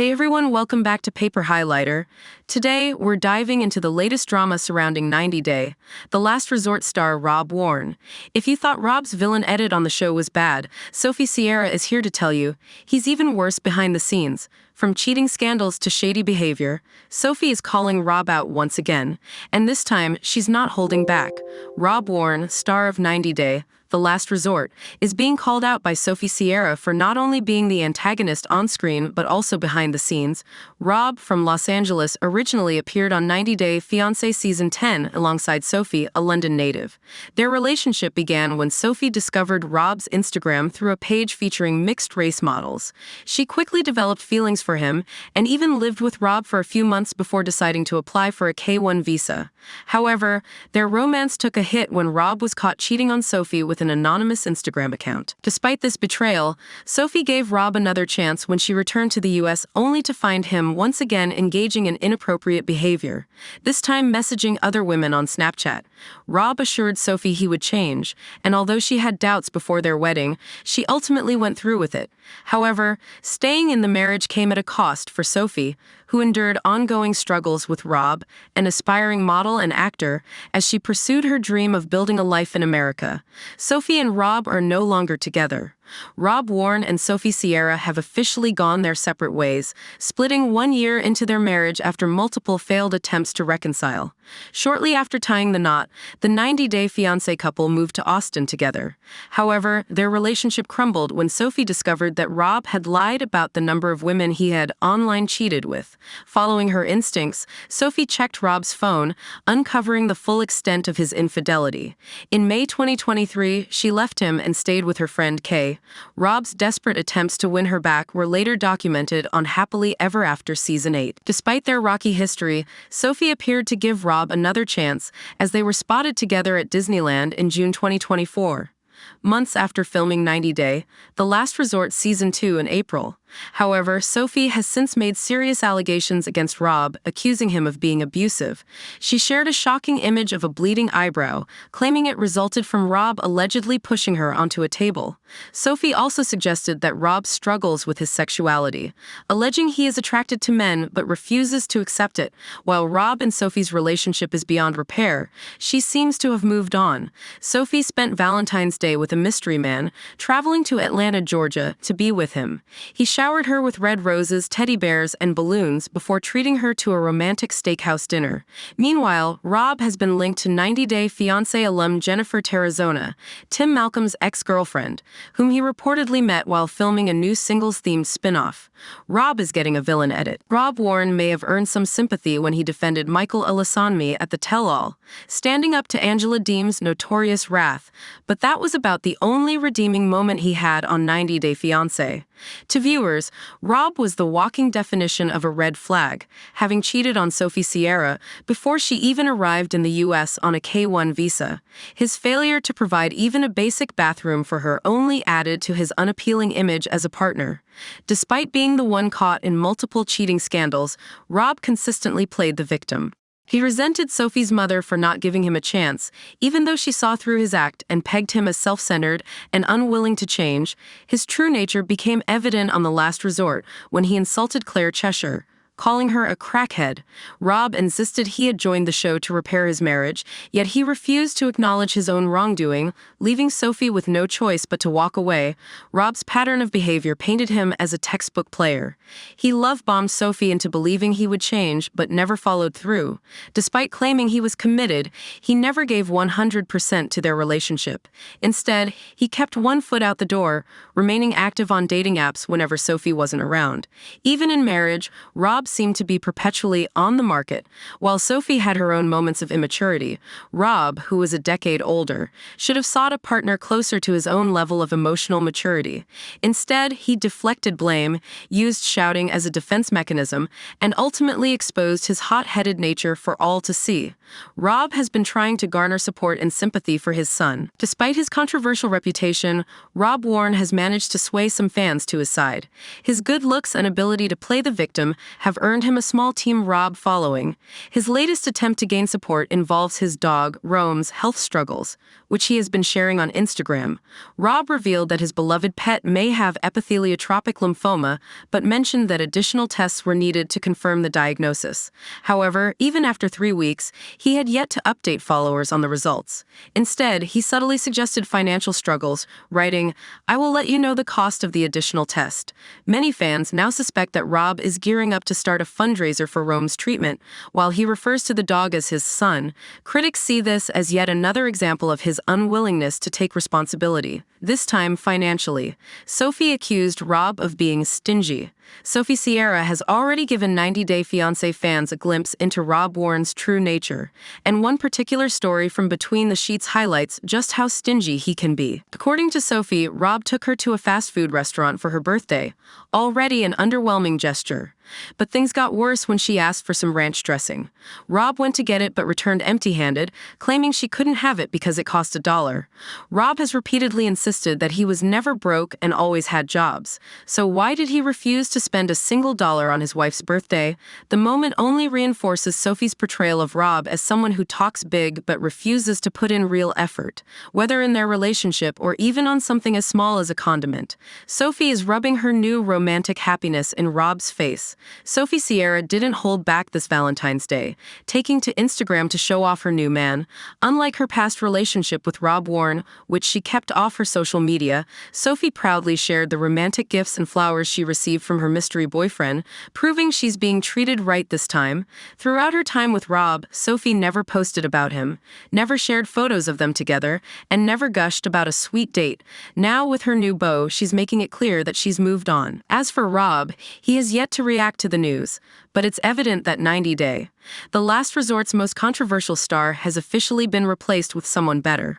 Hey everyone, welcome back to Paper Highlighter. Today, we're diving into the latest drama surrounding 90 Day, the Last Resort star Rob Warne. If you thought Rob's villain edit on the show was bad, Sophie Sierra is here to tell you he's even worse behind the scenes. From cheating scandals to shady behavior, Sophie is calling Rob out once again, and this time she's not holding back. Rob Warne, star of 90 Day, The Last Resort, is being called out by Sophie Sierra for not only being the antagonist on screen but also behind the scenes. Rob, from Los Angeles, originally appeared on 90 Day Fiancé Season 10 alongside Sophie, a London native. Their relationship began when Sophie discovered Rob's Instagram through a page featuring mixed-race models. She quickly developed feelings for him and even lived with Rob for a few months before deciding to apply for a K-1 visa. However, their romance took a hit when Rob was caught cheating on Sophie with an anonymous Instagram account. Despite this betrayal, Sophie gave Rob another chance when she returned to the US only to find him once again engaging in inappropriate behavior, this time messaging other women on Snapchat. Rob assured Sophie he would change, and although she had doubts before their wedding, she ultimately went through with it. However, staying in the marriage came at a cost for Sophie, who endured ongoing struggles with Rob, an aspiring model and actor, as she pursued her dream of building a life in America. Sophie and Rob are no longer together. Rob Warne and Sophie Sierra have officially gone their separate ways, splitting 1 year into their marriage after multiple failed attempts to reconcile. Shortly after tying the knot, the 90 Day Fiancé couple moved to Austin together. However, their relationship crumbled when Sophie discovered that Rob had lied about the number of women he had online cheated with. Following her instincts, Sophie checked Rob's phone, uncovering the full extent of his infidelity. In May 2023, she left him and stayed with her friend Kay. Rob's desperate attempts to win her back were later documented on Happily Ever After Season 8. Despite their rocky history, Sophie appeared to give Rob another chance as they were spotted together at Disneyland in June 2024. Months after filming 90 Day, The Last Resort Season 2 in April. However, Sophie has since made serious allegations against Rob, accusing him of being abusive. She shared a shocking image of a bleeding eyebrow, claiming it resulted from Rob allegedly pushing her onto a table. Sophie also suggested that Rob struggles with his sexuality, alleging he is attracted to men but refuses to accept it. While Rob and Sophie's relationship is beyond repair, she seems to have moved on. Sophie spent Valentine's Day with a mystery man, traveling to Atlanta, Georgia, to be with him. He showered her with red roses, teddy bears, and balloons before treating her to a romantic steakhouse dinner. Meanwhile, Rob has been linked to 90 Day Fiancé alum Jennifer Terrazona, Tim Malcolm's ex-girlfriend, whom he reportedly met while filming a new singles-themed spin-off. Rob is getting a villain edit. Rob Warne may have earned some sympathy when he defended Michael Alasanmi at the tell-all, standing up to Angela Deem's notorious wrath, but that was about the only redeeming moment he had on 90 Day Fiancé. To viewers, Rob was the walking definition of a red flag, having cheated on Sophie Sierra before she even arrived in the US on a K-1 visa. His failure to provide even a basic bathroom for her only added to his unappealing image as a partner. Despite being the one caught in multiple cheating scandals, Rob consistently played the victim. He resented Sophie's mother for not giving him a chance, even though she saw through his act and pegged him as self-centered and unwilling to change. His true nature became evident on The Last Resort when he insulted Claire Cheshire, calling her a crackhead. Rob insisted he had joined the show to repair his marriage, yet he refused to acknowledge his own wrongdoing, leaving Sophie with no choice but to walk away. Rob's pattern of behavior painted him as a textbook player. He love-bombed Sophie into believing he would change, but never followed through. Despite claiming he was committed, he never gave 100% to their relationship. Instead, he kept one foot out the door, remaining active on dating apps whenever Sophie wasn't around. Even in marriage, Rob seemed to be perpetually on the market. While Sophie had her own moments of immaturity, Rob, who was a decade older, should have sought a partner closer to his own level of emotional maturity. Instead, he deflected blame, used shouting as a defense mechanism, and ultimately exposed his hot-headed nature for all to see. Rob has been trying to garner support and sympathy for his son. Despite his controversial reputation, Rob Warne has managed to sway some fans to his side. His good looks and ability to play the victim have have earned him a small Team Rob following. His latest attempt to gain support involves his dog, Rome's, health struggles, which he has been sharing on Instagram. Rob revealed that his beloved pet may have epitheliotropic lymphoma, but mentioned that additional tests were needed to confirm the diagnosis. However, even after 3 weeks, he had yet to update followers on the results. Instead, he subtly suggested financial struggles, writing, "I will let you know the cost of the additional test." Many fans now suspect that Rob is gearing up to start a fundraiser for Rome's treatment, while he refers to the dog as his son. Critics see this as yet another example of his unwillingness to take responsibility, this time financially. Sophie accused Rob of being stingy. Sophie Sierra has already given 90 Day Fiancé fans a glimpse into Rob Warne's true nature, and one particular story from Between the Sheets highlights just how stingy he can be. According to Sophie, Rob took her to a fast food restaurant for her birthday, already an underwhelming gesture. But things got worse when she asked for some ranch dressing. Rob went to get it but returned empty-handed, claiming she couldn't have it because it cost $1. Rob has repeatedly insisted that he was never broke and always had jobs. So why did he refuse to spend a single dollar on his wife's birthday? The moment only reinforces Sophie's portrayal of Rob as someone who talks big but refuses to put in real effort, whether in their relationship or even on something as small as a condiment. Sophie is rubbing her new romantic happiness in Rob's face. Sophie Sierra didn't hold back this Valentine's Day, taking to Instagram to show off her new man. Unlike her past relationship with Rob Warne, which she kept off her social media, Sophie proudly shared the romantic gifts and flowers she received from her mystery boyfriend, proving she's being treated right this time. Throughout her time with Rob, Sophie never posted about him, never shared photos of them together, and never gushed about a sweet date. Now, with her new beau, she's making it clear that she's moved on. As for Rob, he has yet to react to the news, but it's evident that 90 Day, the Last Resort's most controversial star, has officially been replaced with someone better.